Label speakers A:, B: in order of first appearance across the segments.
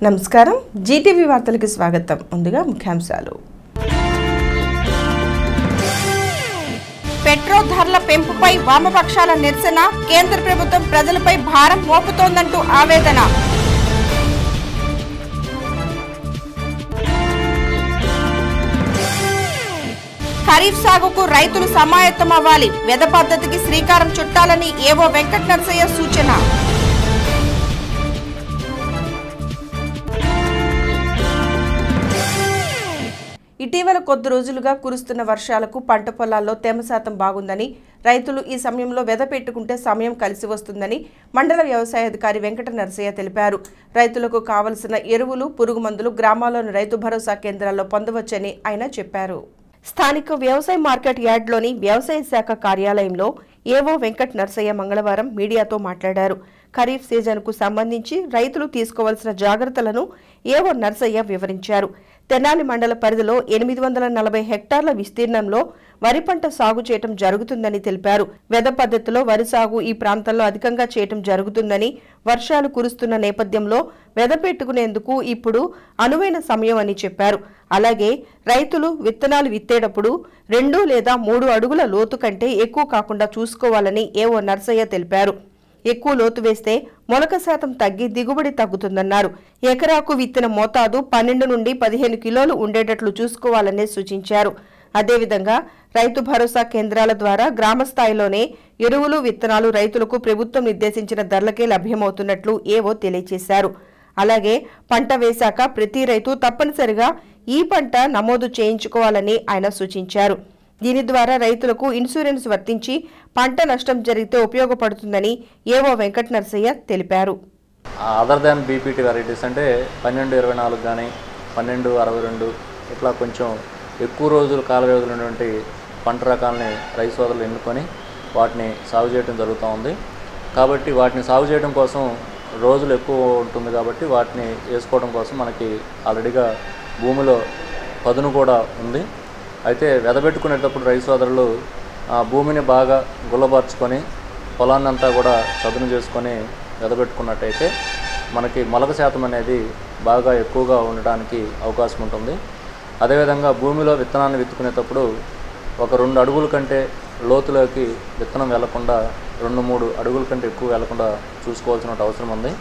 A: నమస్కారం జీటీవీ వార్తలకు స్వాగతం. ముందుగా ముఖ్యాంశాలు. పెట్రోల్ ధరల పెంపుపై వామపక్షాల నిరసన, కేంద్ర ప్రభుత్వం ప్రజలపై భారం మోపుతోందంటూ ఆవేదన. ఖరీఫ్ సాగుకు రైతులు సమాయత్తమవ్వాలి, వెద పద్ధతికి శ్రీకారం చుట్టాలని ఏవో వెంకట నరసయ్య సూచన. ఇటీవల కొద్ది రోజులుగా కురుస్తున్న వర్షాలకు పంట పొలాల్లో తేమ శాతం బాగుందని, రైతులు ఈ సమయంలో వెద పెట్టుకుంటే సమయం కలిసి వస్తుందని మండల వ్యవసాయ అధికారి వెంకట నరసయ్య తెలిపారు. రైతులకు కావలసిన ఎరువులు, పురుగు మందులు గ్రామాల్లోని రైతు భరోసా కేంద్రాల్లో పొందవచ్చని ఆయన చెప్పారు. స్థానిక వ్యవసాయ మార్కెట్ యార్డ్లోని వ్యవసాయ శాఖ కార్యాలయంలో ఏవో వెంకట నరసయ్య మంగళవారం మీడియాతో మాట్లాడారు. ఖరీఫ్ సీజన్కు సంబంధించి రైతులు తీసుకోవాల్సిన జాగ్రత్తలను ఏవో నరసయ్య వివరించారు. తెనాలి మండల పరిధిలో 840 హెక్టార్ల విస్తీర్ణంలో వరి పంట సాగు చేయటం జరుగుతుందని తెలిపారు. వెద పద్ధతిలో వరి సాగు ఈ ప్రాంతంలో అధికంగా చేయటం జరుగుతుందని, వర్షాలు కురుస్తున్న నేపథ్యంలో వెద పెట్టుకునేందుకు ఇప్పుడు అనువైన సమయం అని చెప్పారు. అలాగే రైతులు విత్తనాలు విత్తేటప్పుడు 2 లేదా 3 అడుగుల లోతు కంటే ఎక్కువ కాకుండా చూసుకోవాలని ఏవో నరసయ్య తెలిపారు. ఎక్కువ లోతు వేస్తే మొలక శాతం తగ్గి దిగుబడి తగ్గుతుందన్నారు. ఎకరాకు విత్తన మోతాదు 12 నుండి 15 కిలోలు ఉండేటట్లు చూసుకోవాలని సూచించారు. అదేవిధంగా రైతు భరోసా కేంద్రాల ద్వారా గ్రామ స్థాయిలోనే ఎరువులు, విత్తనాలు రైతులకు ప్రభుత్వం నిర్దేశించిన ధరలకే లభ్యమవుతున్నట్లు ఏవో తెలియజేశారు. అలాగే పంట వేశాక ప్రతి రైతు తప్పనిసరిగా ఈ పంట నమోదు చేయించుకోవాలని ఆయన సూచించారు. దీని ద్వారా రైతులకు ఇన్సూరెన్స్ వర్తించి పంట నష్టం జరిగితే ఉపయోగపడుతుందని ఏవో వెంకట నరసయ్య తెలిపారు.
B: అదర్ దాన్ బీపీటీ వెరైటీస్ అంటే 1224 కానీ 1262 ఇట్లా కొంచెం ఎక్కువ రోజులు కాల వ్యవధులు ఉన్నటువంటి పంట రకాలని రైతు సోదరులు ఎన్నుకొని వాటిని సాగు చేయడం జరుగుతూ ఉంది. కాబట్టి వాటిని సాగు చేయడం కోసం రోజులు ఎక్కువ ఉంటుంది కాబట్టి వాటిని వేసుకోవడం కోసం మనకి ఆల్రెడీగా భూమిలో పదును కూడా ఉంది. అయితే వెదబెట్టుకునేటప్పుడు రైతు సోదరులు భూమిని బాగా గుల్లబార్చుకొని పొలాన్నంతా కూడా చదును చేసుకొని వెదబెట్టుకున్నట్టయితే మనకి మొలక శాతం అనేది బాగా ఎక్కువగా ఉండడానికి అవకాశం ఉంటుంది. అదేవిధంగా భూమిలో విత్తనాన్ని విత్తుకునేటప్పుడు ఒక 2 అడుగుల కంటే లోతులోకి విత్తనం వెళ్లకుండా 2-3 అడుగుల కంటే ఎక్కువ వెళ్లకుండా చూసుకోవాల్సిన అవసరం ఉంది.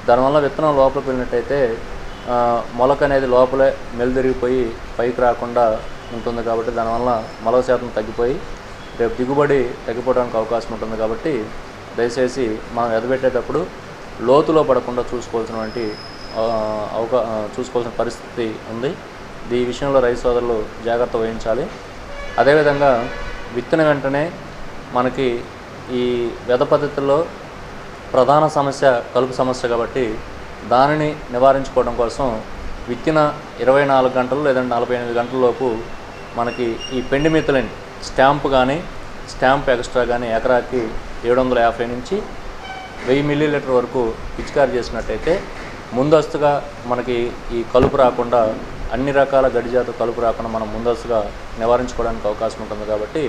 B: దానివల్ల విత్తనం లోపలికి వెళ్ళినట్టయితే మొలక అనేది లోపలే మెలిదిరిగిపోయి పైకి రాకుండా ఉంటుంది. కాబట్టి దానివల్ల మొలక శాతం తగ్గిపోయి రేపు దిగుబడి తగ్గిపోవడానికి అవకాశం ఉంటుంది. కాబట్టి దయచేసి మనం ఎదబెట్టేటప్పుడు లోతులో పడకుండా చూసుకోవాల్సిన పరిస్థితి ఉంది. ఈ విషయంలో రైతు సోదరులు జాగ్రత్త వహించాలి. అదేవిధంగా విత్తన వెంటనే మనకి ఈ వెద పద్ధతుల్లో ప్రధాన సమస్య కలుపు సమస్య కాబట్టి దానిని నివారించుకోవడం కోసం విత్తిన 24 గంటలు లేదంటే 48 గంటల లోపు మనకి ఈ పెండిమిథిలిన్ స్టాంప్ కానీ స్టాంప్ ఎక్స్ట్రా కానీ ఎకరాకి 750 నుంచి 1000 మిల్లీలీటర్ వరకు పిచికారి చేసినట్టయితే ముందస్తుగా మనకి ఈ కలుపు రాకుండా, అన్ని రకాల గడ్డిజాత కలుపు రాకుండా మనం ముందస్తుగా నివారించుకోవడానికి అవకాశం ఉంటుంది. కాబట్టి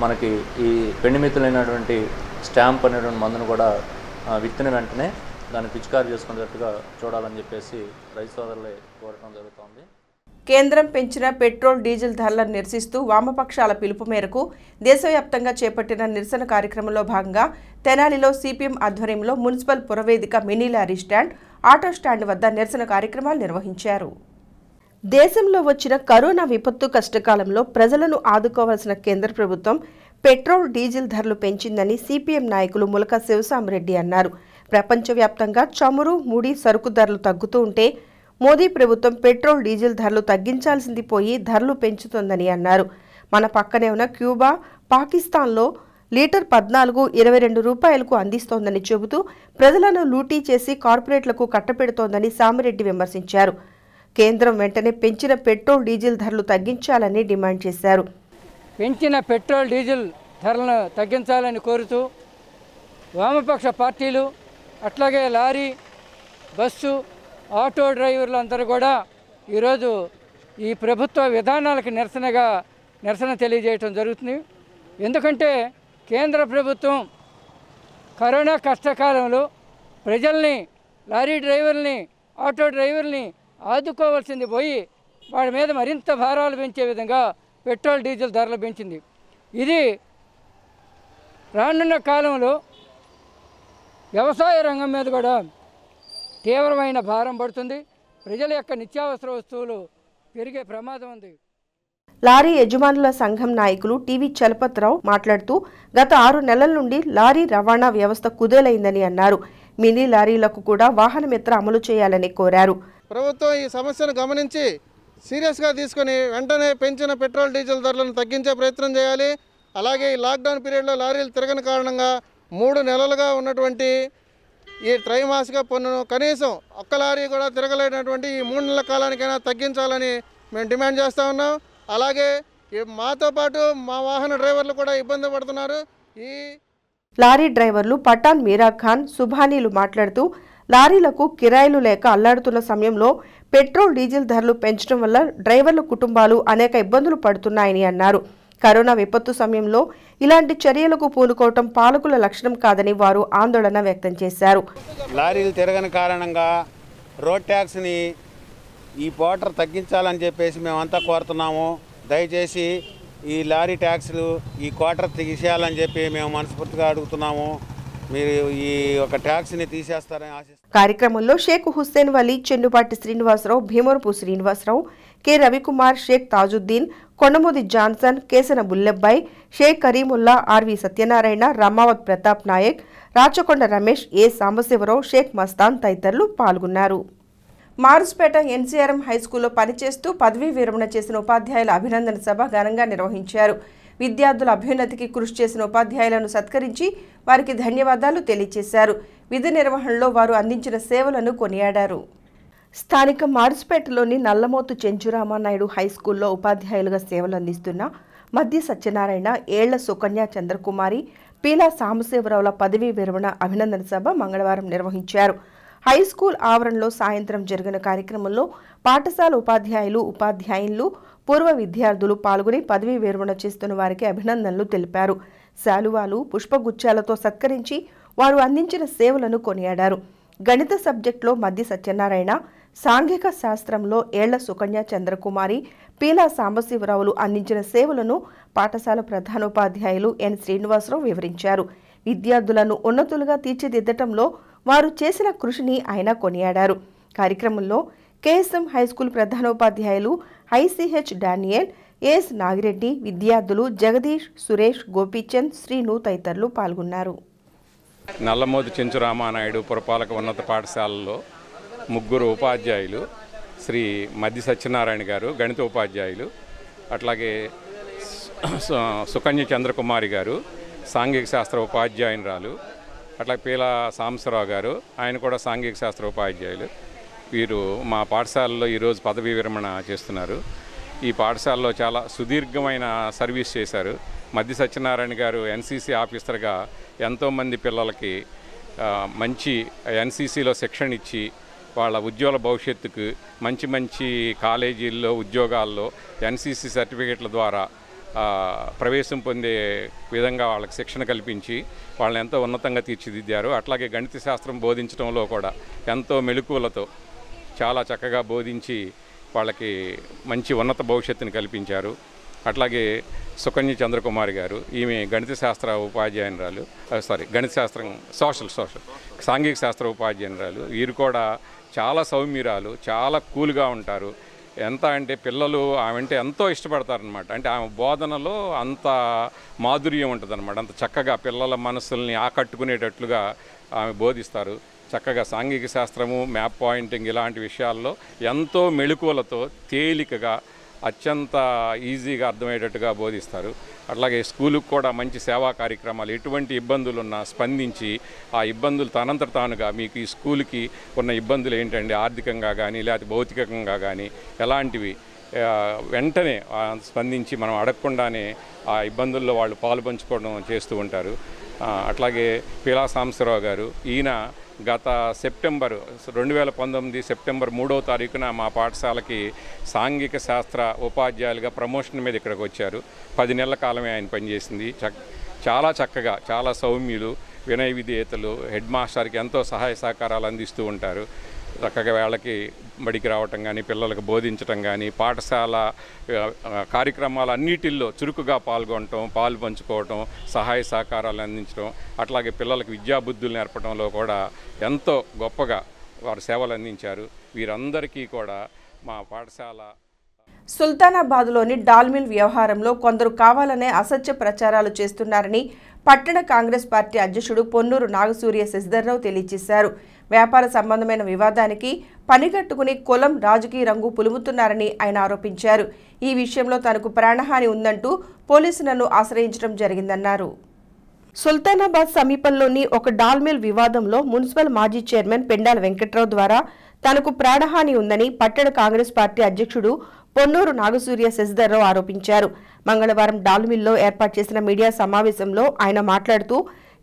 B: మనకి ఈ పెండిమిథిలిన్ అనేటువంటి స్టాంప్ అనేటువంటి మందును కూడా విత్తిన వెంటనే దాన్ని పిచికారి చేసుకునేటట్టుగా చూడాలని చెప్పేసి రైతు సోదరులే కోరటం జరుగుతోంది.
A: కేంద్రం పెంచిన పెట్రోల్, డీజిల్ ధరలను నిరసిస్తూ వామపక్షాల పిలుపు మేరకు దేశవ్యాప్తంగా చేపట్టిన నిరసన కార్యక్రమంలో భాగంగా తెనాలిలో సిపిఎం ఆధ్వర్యంలో మున్సిపల్ పురవేదిక, mini lorry stand, auto stand వద్ద నిరసన కార్యక్రమాలు నిర్వహించారు. దేశంలో వచ్చిన కరోనా విపత్తు కష్టకాలంలో ప్రజలను ఆదుకోవాల్సిన కేంద్ర ప్రభుత్వం పెట్రోల్, డీజిల్ ధరలు పెంచిందని సిపిఎం నాయకులు ములక శివసామిరెడ్డి అన్నారు. ప్రపంచవ్యాప్తంగా చమురు, ముడి సరుకు ధరలు తగ్గుతూ ఉంటే మోదీ ప్రభుత్వం పెట్రోల్, డీజిల్ ధరలు తగ్గించాల్సింది పోయి ధరలు పెంచుతోందని అన్నారు. మన పక్కనే ఉన్న క్యూబా, పాకిస్తాన్లో లీటర్ 14-22 రూపాయలకు అందిస్తోందని చెబుతూ ప్రజలను లూటీ చేసి కార్పొరేట్లకు కట్టపెడుతోందని సామిరెడ్డి విమర్శించారు. కేంద్రం వెంటనే పెంచిన పెట్రోల్, డీజిల్ ధరలు తగ్గించాలని డిమాండ్ చేశారు.
C: పెంచిన పెట్రోల్, డీజిల్ ధరలను తగ్గించాలని కోరుతూ వామపక్ష పార్టీలు, అట్లాగే లారీ, బస్సు, ఆటో డ్రైవర్లు అందరూ కూడా ఈరోజు ఈ ప్రభుత్వ విధానాలకు నిరసన తెలియజేయటం జరుగుతుంది. ఎందుకంటే కేంద్ర ప్రభుత్వం కరోనా కష్టకాలంలో ప్రజల్ని, లారీ డ్రైవర్ని ఆటో డ్రైవర్ని ఆదుకోవాల్సింది పోయి వాడి మీద మరింత భారాలు పెంచే విధంగా పెట్రోల్ డీజిల్ ధరలు పెంచింది. ఇది రానున్న కాలంలో వ్యవసాయ రంగం మీద కూడా తీవ్రమైన భారం పడుతుంది. ప్రజల యొక్క నిత్యావసర వస్తువులు పెరిగే ప్రమాదం ఉంది.
A: లారీ యజమానుల సంఘం నాయకులు టీవీ చలపతిరావు మాట్లాడుతూ గత 6 నెలల నుండి లారీ రవాణా వ్యవస్థ కుదేలైందని అన్నారు. మినీ లారీలకు కూడా వాహన మిత్ర అమలు చేయాలని కోరారు.
D: ప్రభుత్వం ఈ సమస్యను గమనించి సీరియస్గా తీసుకొని వెంటనే పెంచిన పెట్రోల్ డీజిల్ ధరలను తగ్గించే ప్రయత్నం చేయాలి. అలాగే ఈ లాక్డౌన్ పీరియడ్లో లారీలు తిరగని కారణంగా 3 నెలలుగా ఉన్నటువంటి ఈ త్రైమాసిక పన్నును కనీసం ఒక్క లారీ కూడా తిరగలేనటువంటి ఈ 3 నెలల కాలానికైనా తగ్గించాలని మేము డిమాండ్ చేస్తూ ఉన్నాం. అలాగే మాతో పాటు మా వాహన డ్రైవర్లు కూడా ఇబ్బంది పడుతున్నారు. ఈ
A: లారీ డ్రైవర్లు పఠాన్ మీరా ఖాన్, సుభానీలు మాట్లాడుతూ లారీలకు కిరాయిలు లేక అల్లాడుతున్న సమయంలో పెట్రోల్ డీజిల్ ధరలు పెంచడం వల్ల డ్రైవర్ల కుటుంబాలు అనేక ఇబ్బందులు పడుతున్నాయని అన్నారు. కరోనా విపత్తు సమయంలో ఇలాంటి చర్యలకు పూనుకోవటం పాలకుల లక్షణం కాదని వారు ఆందోళన వ్యక్తం చేశారు.
E: లారీలు తిరగని కారణంగా రోడ్ ట్యాక్స్ని ఈ పోటర్ తగ్గించాలని చెప్పేసి మేమంతా కోరుతున్నాము. దయచేసి ఈ లారీ ట్యాక్స్లు ఈ క్వార్టర్ తీసేయాలని చెప్పి మేము మనస్ఫూర్తిగా అడుగుతున్నాము. మీరు ఈ ఒక ట్యాక్స్ని తీసేస్తారని ఆశిస్తున్నాం.
A: కార్యక్రమంలో Sheikh Hussain Vali, Chennupati Srinivasarao, Bhimarapu Srinivasarao, K Ravikumar, Sheikh Tajuddin, Kondamudi Johnson, Kesana Bullebbai, Sheikh Karimulla, RV Satyanarayana, Ramavath Pratap Naik, Rachakonda Ramesh, A Sambasivarao, Sheikh Mastan తదితరులు పాల్గొన్నారు. మారుస్పేట ఎన్సీఆర్ఎం హైస్కూల్లో పనిచేస్తూ పదవీ విరమణ చేసిన ఉపాధ్యాయుల అభినందన సభ ఘనంగా నిర్వహించారు. విద్యార్థుల అభ్యున్నతికి కృషి చేసిన ఉపాధ్యాయులను సత్కరించి వారికి ధన్యవాదాలు తెలియజేశారు. విధి నిర్వహణలో వారు అందించిన సేవలను కొనియాడారు. స్థానిక మారుస్పేటలోని నల్లమోతు చెంచురామానాయుడు హైస్కూల్లో ఉపాధ్యాయులుగా సేవలు అందిస్తున్న మద్ది సత్యనారాయణ, ఏళ్ల సుకన్య చంద్రకుమారి, పీలా సాంబశివరావుల పదవీ విరమణ అభినందన సభ మంగళవారం నిర్వహించారు. హైస్కూల్ ఆవరణలో సాయంత్రం జరిగిన కార్యక్రమంలో పాఠశాల ఉపాధ్యాయులు, ఉపాధ్యాయులు, పూర్వ విద్యార్థులు పాల్గొని పదవీ విరమణ చేస్తున్న వారికి అభినందనలు తెలిపారు. శాలువాలు, పుష్పగుచ్చాలతో సత్కరించి వారు అందించిన సేవలను కొనియాడారు. గణిత సబ్జెక్టులో మద్ది సత్యనారాయణ, సాంఘిక శాస్త్రంలో ఏళ్ల సుకన్య చంద్రకుమారి, పీలా సాంబశివరావులు అందించిన సేవలను పాఠశాల ప్రధానోపాధ్యాయులు ఎన్ శ్రీనివాసరావు వివరించారు. విద్యార్థులను ఉన్నతులుగా తీర్చిదిద్దటంలో వారు చేసిన కృషిని ఆయన కొనియాడారు. కార్యక్రమంలో కేఎస్ఎం హైస్కూల్ ప్రధానోపాధ్యాయులు ఐసీహెచ్ డానియల్, ఎస్ నాగిరెడ్డి, విద్యార్థులు జగదీష్, సురేష్, గోపీచంద్, శ్రీను తదితరులు పాల్గొన్నారు.
F: నల్లమోతు చెంచురామానాయుడు పురపాలక ఉన్నత పాఠశాలలో 3 ఉపాధ్యాయులు, శ్రీ మద్ది సత్యనారాయణ గారు గణిత ఉపాధ్యాయులు, అట్లాగే సుకన్య చంద్రకుమారి గారు సాంఘిక శాస్త్ర ఉపాధ్యాయురాలు, అట్లా పీలా సాంబశివరావు గారు, ఆయన కూడా సాంఘిక శాస్త్ర ఉపాధ్యాయులు. వీరు మా పాఠశాలలో ఈరోజు పదవీ విరమణ చేస్తున్నారు. ఈ పాఠశాలలో చాలా సుదీర్ఘమైన సర్వీస్ చేశారు. మద్ది సత్యనారాయణ గారు ఎన్సీసీ ఆఫీసర్గా ఎంతోమంది పిల్లలకి మంచి ఎన్సీసీలో శిక్షణ ఇచ్చి వాళ్ళ ఉద్యోగ భవిష్యత్తుకు మంచి మంచి కాలేజీల్లో ఉద్యోగాల్లో ఎన్సీసీ సర్టిఫికేట్ల ద్వారా ప్రవేశం పొందే విధంగా వాళ్ళకి శిక్షణ కల్పించి వాళ్ళని ఎంతో ఉన్నతంగా తీర్చిదిద్దారు. అట్లాగే గణిత శాస్త్రం బోధించడంలో కూడా ఎంతో మెళకువలతో చాలా చక్కగా బోధించి వాళ్ళకి మంచి ఉన్నత భవిష్యత్తుని కల్పించారు. అట్లాగే సుకన్య చంద్రకుమారి గారు, ఈమె గణిత శాస్త్ర ఉపాధ్యాయురాలు, గణిత శాస్త్రం సోషల్ సాంఘిక శాస్త్ర ఉపాధ్యాయురాలు. వీరు కూడా చాలా సౌమ్యురాలు, చాలా కూల్గా ఉంటారు. ఎంత అంటే పిల్లలు ఆమెంటే ఎంతో ఇష్టపడతారనమాట. అంటే ఆమె బోధనలో అంత మాధుర్యం ఉంటుందన్నమాట. అంత చక్కగా పిల్లల మనసుల్ని ఆకట్టుకునేటట్లుగా ఆమె బోధిస్తారు. చక్కగా సాంఘిక శాస్త్రము, మ్యాప్ పాయింటింగ్ ఇలాంటి విషయాల్లో ఎంతో మెళకువలతో తేలికగా అత్యంత ఈజీగా అర్థమయ్యేటట్టుగా బోధిస్తారు. అట్లాగే స్కూలుకు కూడా మంచి సేవా కార్యక్రమాలు, ఎటువంటి ఇబ్బందులున్నా స్పందించి ఆ ఇబ్బందులు తనంతట తానుగా మీకు ఈ స్కూల్కి ఉన్న ఇబ్బందులు ఏంటండి, ఆర్థికంగా కానీ లేకపోతే భౌతికంగా కానీ ఎలాంటివి వెంటనే స్పందించి మనం అడగకుండానే ఆ ఇబ్బందుల్లో వాళ్ళు పాలు పంచుకోవడం చేస్తూ ఉంటారు. అట్లాగే పీలా సాంబశివరావు గారు, ఈయన గత 2019 సెప్టెంబర్ 3వ తారీఖున మా పాఠశాలకి సాంఘిక శాస్త్ర ఉపాధ్యాయులుగా ప్రమోషన్ మీద ఇక్కడికి వచ్చారు. 10 నెలల కాలమే ఆయన పనిచేసింది. చాలా చక్కగా, చాలా సౌమ్యులు, వినయ విధేయతలు, హెడ్ మాస్టర్కి ఎంతో సహాయ సహకారాలు అందిస్తూ ఉంటారు. చక్కగా వేళకి బడికి రావటం కానీ, పిల్లలకు బోధించటం కానీ, పాఠశాల కార్యక్రమాలు అన్నిటిల్లో చురుకుగా పాల్గొనటం, పాలు పంచుకోవటం, సహాయ సహకారాలు అందించడం, అట్లాగే పిల్లలకు విద్యాబుద్ధులు నేర్పడంలో కూడా ఎంతో గొప్పగా వారు సేవలు అందించారు. వీరందరికీ కూడా మా పాఠశాల
A: సుల్తానాబాద్లోని డాల్మిల్ వ్యవహారంలో కొందరు కావాలనే అసత్య ప్రచారాలు చేస్తున్నారని పట్టణ కాంగ్రెస్ పార్టీ అధ్యక్షుడు పొన్నూరు నాగసూర్య శశిధర్రావు తెలియజేశారు. వ్యాపార సంబంధమైన వివాదానికి పనిగట్టుకుని కులం, రాజకీయ రంగు పులుముతున్నారని ఆయన ఆరోపించారు. ఈ విషయంలో తనకు ప్రాణహాని ఉందంటూ పోలీసులను ఆశ్రయించడం జరిగిందన్నారు. సుల్తానాబాద్ సమీపంలోని ఒక డాల్మిల్ వివాదంలో మున్సిపల్ మాజీ చైర్మన్ పెండాల వెంకట్రావు ద్వారా తనకు ప్రాణహాని ఉందని పట్టణ కాంగ్రెస్ పార్టీ అధ్యక్షుడు పొన్నూరు నాగసూర్య శశిధర్రావు ఆరోపించారు. మంగళవారం డాల్మిల్లో ఏర్పాటు చేసిన మీడియా సమావేశంలో ఆయన మాట్లాడుతూ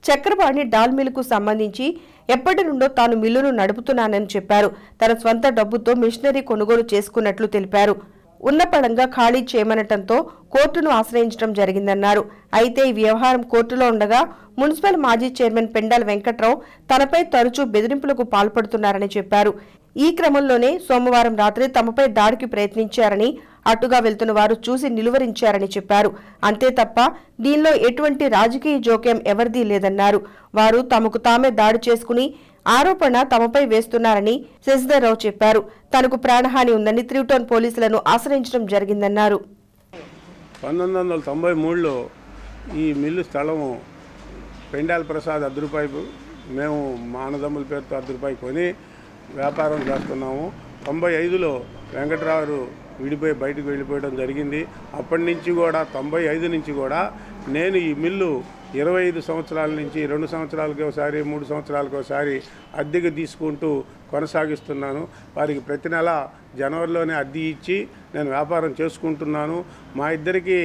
A: చక్రపాణి డాల్మిల్కు సంబంధించి ఎప్పటి నుండో తాను మిల్లును నడుపుతున్నానని చెప్పారు. తన స్వంత డబ్బుతో మిషనరీ కొనుగోలు చేసుకున్నట్లు తెలిపారు. ఉన్నపళంగా ఖాళీ చేయమనటంతో కోర్టును ఆశ్రయించడం జరిగిందన్నారు. అయితే ఈ వ్యవహారం కోర్టులో ఉండగా మున్సిపల్ మాజీ చైర్మన్ పెండాల వెంకట్రావు తనపై తరచూ బెదిరింపులకు పాల్పడుతున్నారని చెప్పారు. ఈ క్రమంలోనే సోమవారం రాత్రి తమపై దాడికి ప్రయత్నించారని, అటుగా వెళ్తున్న వారు చూసి నిలువరించారని చెప్పారు. అంతే తప్ప దీనిలో ఎటువంటి రాజకీయ జోక్యం ఎవరిదీ లేదన్నారు. వారు తమకు తామే దాడి చేసుకుని ఆరోపణ తమపై వేస్తున్నారని శశిధర్రావు చెప్పారు. తనకు ప్రాణహాని ఉందని 3 టౌన్ పోలీసులను ఆశ్రయించడం జరిగిందన్నారు.
G: 1993లో ఈ మిల్లు స్థలము పెండాల ప్రసాద్ ₹10 మేము మా అన్నదమ్ముల పేరుతో ₹10 కొని వ్యాపారం చేస్తున్నాము. 95లో వెంకట్రావు విడిపోయి బయటకు వెళ్ళిపోవడం జరిగింది. అప్పటి నుంచి కూడా 95 నుంచి కూడా నేను ఈ మిల్లు 25 సంవత్సరాల నుంచి 2 సంవత్సరాలకి ఒకసారి 3 సంవత్సరాలకు ఒకసారి అద్దెకు తీసుకుంటూ కొనసాగిస్తున్నాను. వారికి ప్రతి నెల జనవరిలోనే అద్దె ఇచ్చి నేను వ్యాపారం చేసుకుంటున్నాను. మా ఇద్దరికి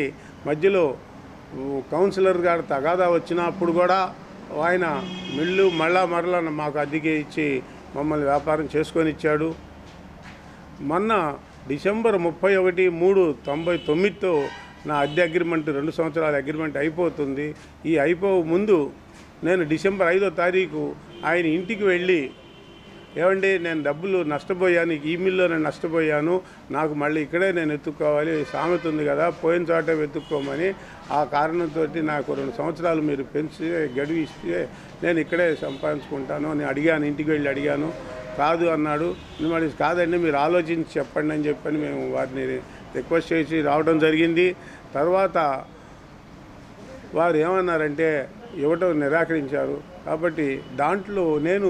G: మధ్యలో కౌన్సిలర్ గారు తగాదా వచ్చినప్పుడు కూడా ఆయన మిల్లు మరలా మాకు అద్దెకి ఇచ్చి మమ్మల్ని వ్యాపారం చేసుకొని ఇచ్చాడు. మొన్న డిసెంబర్ 31/3/99తో నా అద్దె అగ్రిమెంట్ 2 సంవత్సరాల అగ్రిమెంట్ అయిపోతుంది. ఈ ముందు నేను డిసెంబర్ 5వ తారీఖు ఆయన ఇంటికి వెళ్ళి, ఏమండి నేను డబ్బులు నష్టపోయాను, ఈ మిల్లో నేను నష్టపోయాను, నాకు మళ్ళీ ఇక్కడే నేను వెతుక్కోవాలి, సామెత ఉంది కదా పోయిన చోటే వెతుక్కోమని, ఆ కారణంతో నాకు 2 సంవత్సరాలు మీరు పెంచి గడువు ఇస్తే నేను ఇక్కడే సంపాదించుకుంటాను అని అడిగాను. ఇంటికి వెళ్ళి అడిగాను. కాదు అన్నాడు. మరి కాదండి మీరు ఆలోచించి చెప్పండి అని చెప్పని మేము వారిని రిక్వెస్ట్ చేసి రావడం జరిగింది. తర్వాత వారు ఏమన్నారంటే ఇవ్వటం నిరాకరించారు. కాబట్టి దాంట్లో నేను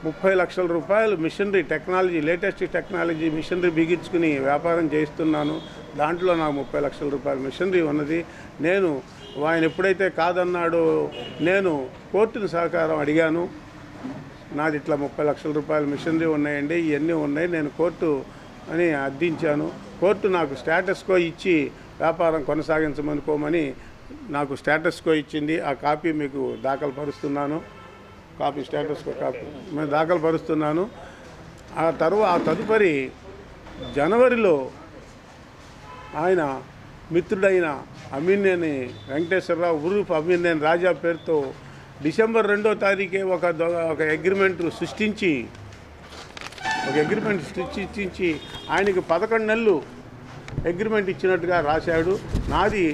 G: 30 లక్షల రూపాయలు machinery technology, latest technology machinery బిగించుకుని వ్యాపారం చేస్తున్నాను. దాంట్లో నాకు 30 లక్షల రూపాయల మిషనరీ ఉన్నది. నేను ఆయన ఎప్పుడైతే కాదన్నాడో నేను కోర్టును సహకారం అడిగాను. నాది ఇట్లా 30 లక్షల రూపాయల మిషనరీ ఉన్నాయండి, ఇవన్నీ ఉన్నాయి, నేను కోర్టు అని అర్థించాను. కోర్టు నాకు స్టేటస్ కో ఇచ్చి వ్యాపారం కొనసాగించమనుకోమని నాకు స్టేటస్ కో ఇచ్చింది. ఆ కాపీ మీకు దాఖలు పరుస్తున్నాను. స్టేటస్ కో కాపీ మేము దాఖలు పరుస్తున్నాను. ఆ తదుపరి జనవరిలో ఆయన మిత్రుడైన అమీనేని వెంకటేశ్వరరావు ఉరూఫ్ అమీనేని రాజా పేరుతో డిసెంబర్ 2వ తారీఖే ఒక అగ్రిమెంట్ సృష్టించి ఆయనకి 11 నెలలు అగ్రిమెంట్ ఇచ్చినట్టుగా రాశాడు. నాది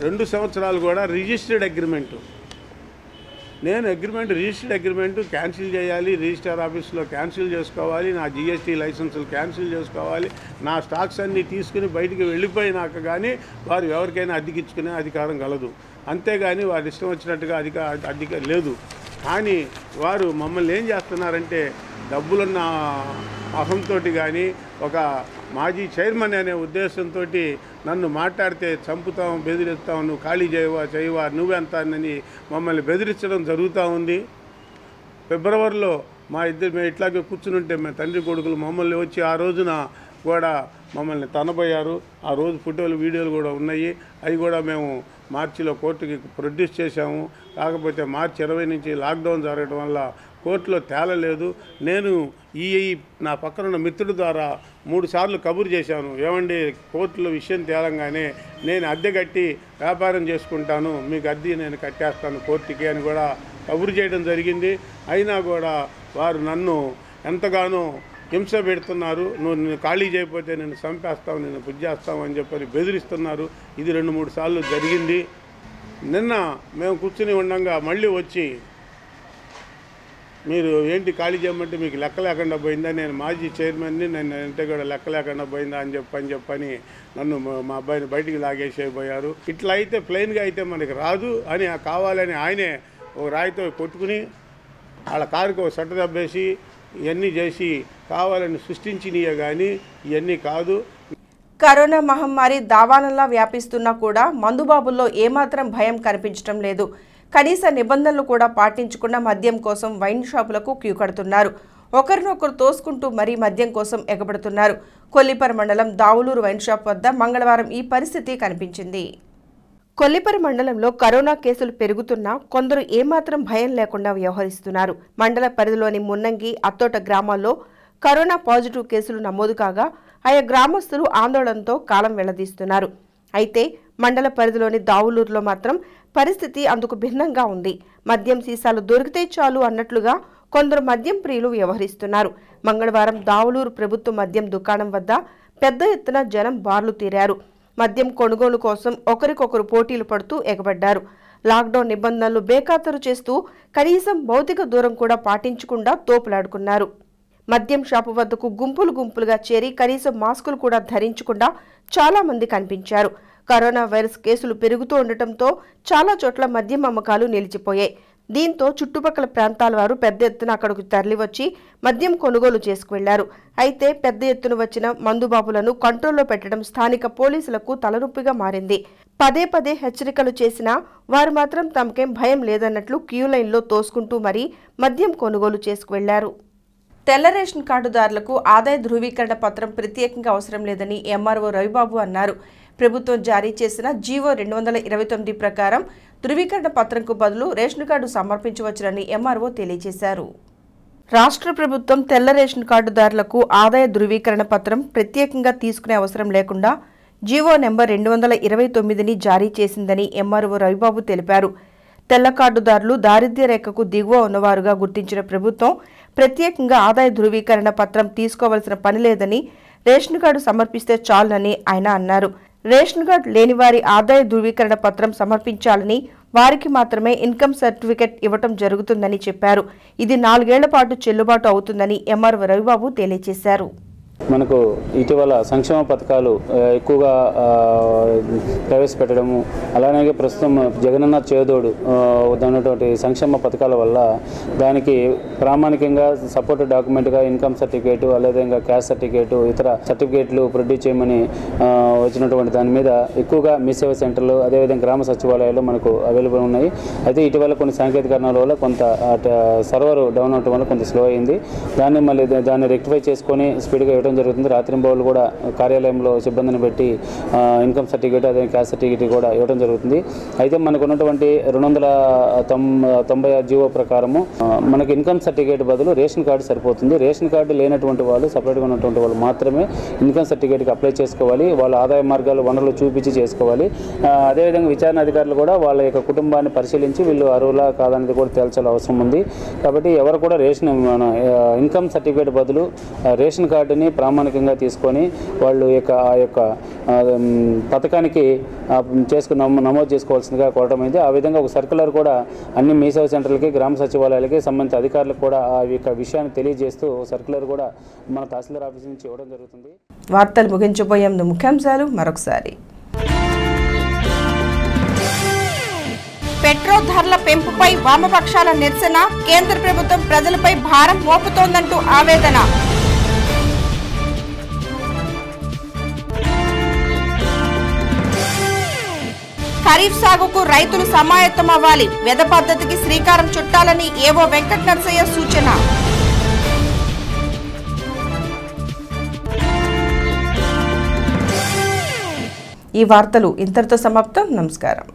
G: 2 సంవత్సరాలు కూడా రిజిస్టర్డ్ అగ్రిమెంటు. నేను రిజిస్టర్డ్ అగ్రిమెంటు క్యాన్సిల్ చేయాలి, రిజిస్టర్ ఆఫీస్లో క్యాన్సిల్ చేసుకోవాలి, నా GST లైసెన్సులు క్యాన్సిల్ చేసుకోవాలి, నా స్టాక్స్ అన్నీ తీసుకుని బయటికి వెళ్ళిపోయినాక కానీ వారు ఎవరికైనా అద్దెకిచ్చుకునే అధికారం కలదు. అంతేగాని వారి ఇష్టం వచ్చినట్టుగా అధిక లేదు. కానీ వారు మమ్మల్ని ఏం చేస్తున్నారంటే డబ్బులున్న అహంతో కానీ ఒక మాజీ చైర్మన్ అనే ఉద్దేశంతో నన్ను మాట్లాడితే చంపుతాం, బెదిరిస్తాం, నువ్వు ఖాళీ చేయవా నువ్వెంత అని మమ్మల్ని బెదిరించడం జరుగుతూ ఉంది. ఫిబ్రవరిలో మేము ఇట్లాగే కూర్చుని ఉంటే మేము తండ్రి కొడుకులు మమ్మల్ని వచ్చి ఆ రోజున కూడా మమ్మల్ని తనబోయారు. ఆ రోజు ఫోటోలు వీడియోలు కూడా ఉన్నాయి. అవి కూడా మేము మార్చిలో కోర్టుకి ప్రొడ్యూస్ చేశాము. కాకపోతే మార్చి 20 నుంచి లాక్డౌన్ జరగడం వల్ల కోర్టులో తేలలేదు. నేను నా పక్కనున్న మిత్రుడి ద్వారా 3 సార్లు కబురు చేశాను. ఏమండి కోర్టులో విషయం తేలంగానే నేను అద్దె కట్టి వ్యాపారం చేసుకుంటాను, మీకు అద్దె నేను కట్టేస్తాను కోర్టుకి అని కూడా కబురు చేయడం జరిగింది. అయినా కూడా వారు నన్ను ఎంతగానో హింస పెడుతున్నారు. నువ్వు ఖాళీ చేయకపోతే నేను చంపేస్తావు, నేను పూజ చేస్తావు అని చెప్పని బెదిరిస్తున్నారు. ఇది 2-3 సార్లు జరిగింది. నిన్న మేము కూర్చుని ఉండగా మళ్ళీ వచ్చి మీరు ఏంటి ఖాళీ చేయమంటే మీకు లెక్క లేకుండా పోయిందా, నేను మాజీ చైర్మన్ని, నేను అంటే కూడా లెక్క లేకుండా పోయిందా అని చెప్పని నన్ను మా అబ్బాయిని బయటికి లాగేసేపోయారు. ఇట్లా అయితే ప్లెయిన్గా అయితే మనకి రాదు అని కావాలని ఆయనే ఒక రాయితో కొట్టుకుని వాళ్ళ కారుకు ఒక సట్ట దెబ్బేసి ఇవన్నీ చేసి కావాలని సృష్టించినయే కానీ ఇవన్నీ కాదు.
A: కరోనా మహమ్మారి దావానంలా వ్యాపిస్తున్నా కూడా మందుబాబుల్లో ఏమాత్రం భయం కనిపించడం లేదు. కనీస నిబంధనలు కూడా పాటించకుండా మద్యం కోసం వైన్ షాపులకు క్యూ కడుతున్నారు. ఒకరినొకరు తోసుకుంటూ మరీ మద్యం కోసం ఎగబడుతున్నారు. కొల్లిపర మండలం దావులూరు వైన్ షాప్ వద్ద మంగళవారం ఈ పరిస్థితి కనిపించింది. కొల్లిపర మండలంలో కరోనా కేసులు పెరుగుతున్నా కొందరు ఏమాత్రం భయం లేకుండా వ్యవహరిస్తున్నారు. మండల పరిధిలోని మున్నంగి, అత్తోట గ్రామాల్లో కరోనా పాజిటివ్ కేసులు నమోదు కాగా ఆయా గ్రామస్తులు ఆందోళనతో కాలం వెళ్లదీస్తున్నారు. అయితే మండల పరిధిలోని దావులూరులో మాత్రం పరిస్థితి అందుకు భిన్నంగా ఉంది. మద్యం సీసాలు దొరికితే చాలు అన్నట్లుగా కొందరు మద్యం ప్రియులు వ్యవహరిస్తున్నారు. మంగళవారం దావులూరు ప్రభుత్వ మద్యం దుకాణం వద్ద పెద్ద ఎత్తున జనం బార్లు తీరారు. మద్యం కొనుగోలు కోసం ఒకరికొకరు పోటీలు పడుతూ ఎగబడ్డారు. లాక్డౌన్ నిబంధనలు బేఖాతరు చేస్తూ కనీసం భౌతిక దూరం కూడా పాటించకుండా తోపులాడుకున్నారు. మద్యం షాపు వద్దకు గుంపులుగా చేరి కనీసం మాస్కులు కూడా ధరించకుండా చాలా మంది కనిపించారు. కరోనా వైరస్ కేసులు పెరుగుతూ ఉండటంతో చాలా చోట్ల మద్యం అమ్మకాలు నిలిచిపోయాయి. దీంతో చుట్టుపక్కల ప్రాంతాల వారు పెద్ద ఎత్తున అక్కడికి తరలివచ్చి మద్యం కొనుగోలు చేసుకువెళ్లారు. అయితే పెద్ద ఎత్తున వచ్చిన మందుబాబులను కంట్రోల్లో పెట్టడం స్థానిక పోలీసులకు తలనొప్పిగా మారింది. పదే హెచ్చరికలు చేసినా వారు మాత్రం తమకేం భయం లేదన్నట్లు క్యూ లైన్లో తోసుకుంటూ మరీ మద్యం కొనుగోలు చేసుకువెళ్లారు. తెల్ల రేషన్ కార్డుదారులకు ఆదాయ ధృవీకరణ పత్రం ప్రత్యేకంగా అవసరం లేదని ఎంఆర్ఓ రవిబాబు అన్నారు. ప్రభుత్వం జారీ చేసిన జీవో 229 ప్రకారం ధృవీకరణ పత్రంకు బదులు రేషన్ కార్డు సమర్పించవచ్చునని ఎంఆర్ఓ తెలియజేశారు. రాష్ట్ర ప్రభుత్వం తెల్ల రేషన్ కార్డుదారులకు ఆదాయ ధృవీకరణ పత్రం ప్రత్యేకంగా తీసుకునే అవసరం లేకుండా జీవో నెంబర్ 229ని జారీ చేసిందని ఎంఆర్ఓ రవిబాబు తెలిపారు. తెల్ల కార్డుదారులు దారిద్ర్య రేఖకు దిగువ ఉన్నవారుగా గుర్తించిన ప్రభుత్వం ప్రత్యేకంగా ఆదాయ ధృవీకరణ పత్రం తీసుకోవాల్సిన పని లేదని, రేషన్ కార్డు సమర్పిస్తే చాలని ఆయన అన్నారు. రేషన్ కార్డు లేని వారి ఆదాయ ధృవీకరణ పత్రం సమర్పించాలని, వారికి మాత్రమే ఇన్కమ్ సర్టిఫికెట్ ఇవ్వటం జరుగుతుందని చెప్పారు. ఇది 4 ఏళ్ల పాటు చెల్లుబాటు అవుతుందని ఎంఆర్ఓ రవిబాబు తెలియజేశారు.
H: మనకు ఇటీవల సంక్షేమ పథకాలు ఎక్కువగా ప్రవేశపెట్టడము, అలానే ప్రస్తుతం జగనన్న చేదోడు దానిటువంటి సంక్షేమ పథకాల వల్ల దానికి ప్రామాణికంగా సపోర్ట్ డాక్యుమెంట్గా ఇన్కమ్ సర్టిఫికేటు, అదేవిధంగా క్యాస్ట్ సర్టిఫికేటు, ఇతర సర్టిఫికేట్లు ప్రొడ్యూస్ చేయమని వచ్చినటువంటి దాని మీద ఎక్కువగా మీ సేవా సెంటర్లు, అదేవిధంగా గ్రామ సచివాలయాలు మనకు అవైలబుల్ ఉన్నాయి. అయితే ఇటీవల కొన్ని సాంకేతిక కారణాల వల్ల కొంత సర్వర్ డౌన్ అవడం వల్ల కొంత స్లో అయింది. దాన్ని రెక్టిఫై చేసుకొని స్పీడ్గా ఇవ్వడం జరుగుతుంది. రాత్రింబౌళ్ళు కూడా కార్యాలయంలో సిబ్బందిని పెట్టి ఇన్కమ్ సర్టిఫికేట్, అదే క్యాస్ట్ సర్టిఫికేట్ కూడా ఇవ్వడం జరుగుతుంది. అయితే మనకు ఉన్నటువంటి 290 జీవో ప్రకారము మనకి ఇన్కమ్ సర్టిఫికేట్ బదులు రేషన్ కార్డు సరిపోతుంది. రేషన్ కార్డు లేనటువంటి వాళ్ళు, సపరేట్గా ఉన్నటువంటి వాళ్ళు మాత్రమే ఇన్కమ్ సర్టిఫికేట్కి అప్లై చేసుకోవాలి. వాళ్ళ ఆదాయ మార్గాలు, వనరులు చూపించి చేసుకోవాలి. అదేవిధంగా విచారణ అధికారులు కూడా వాళ్ళ యొక్క కుటుంబాన్ని పరిశీలించి వీళ్ళు అర్హులా కాదనేది కూడా తేల్చాల్సిన అవసరం ఉంది. కాబట్టి ఎవరు కూడా ఇన్కమ్ సర్టిఫికేట్ బదులు రేషన్ కార్డుని ప్రామాణికంగా తీసుకొని వాళ్ళు ఆ యొక్క పథకానికి నమోదు చేసుకోవాల్సిందిగా కోరటమైంది. ఆ విధంగా ఒక సర్క్యులర్ కూడా అన్ని మీ సేవా సెంటర్లకి, గ్రామ సచివాలయాలకి సంబంధిత అధికారులకు కూడా ఆ యొక్క విషయాన్ని తెలియజేస్తూ సర్క్యులర్ కూడా మన తహసీల్దార్ ఆఫీస్ నుంచి ఇవ్వడం జరుగుతుంది. వార్తలు ముగించబోయే ముందు ముఖ్యాంశాలు మరొకసారి. పెట్రోల్ ధరల పెంపుపై వామపక్షాల నిరసన, కేంద్ర ప్రభుత్వం ప్రజలపై భారం మోపుతోందంటూ ఆవేదన. ఖరీఫ్ సాగుకు రైతులు సమాయత్తమవ్వాలి, వెద పద్ధతికి శ్రీకారం చుట్టాలని ఏవో వెంకట నరసయ్య సూచన. ఈ వార్తలు ఇంతటితో సమాప్తం. నమస్కారం.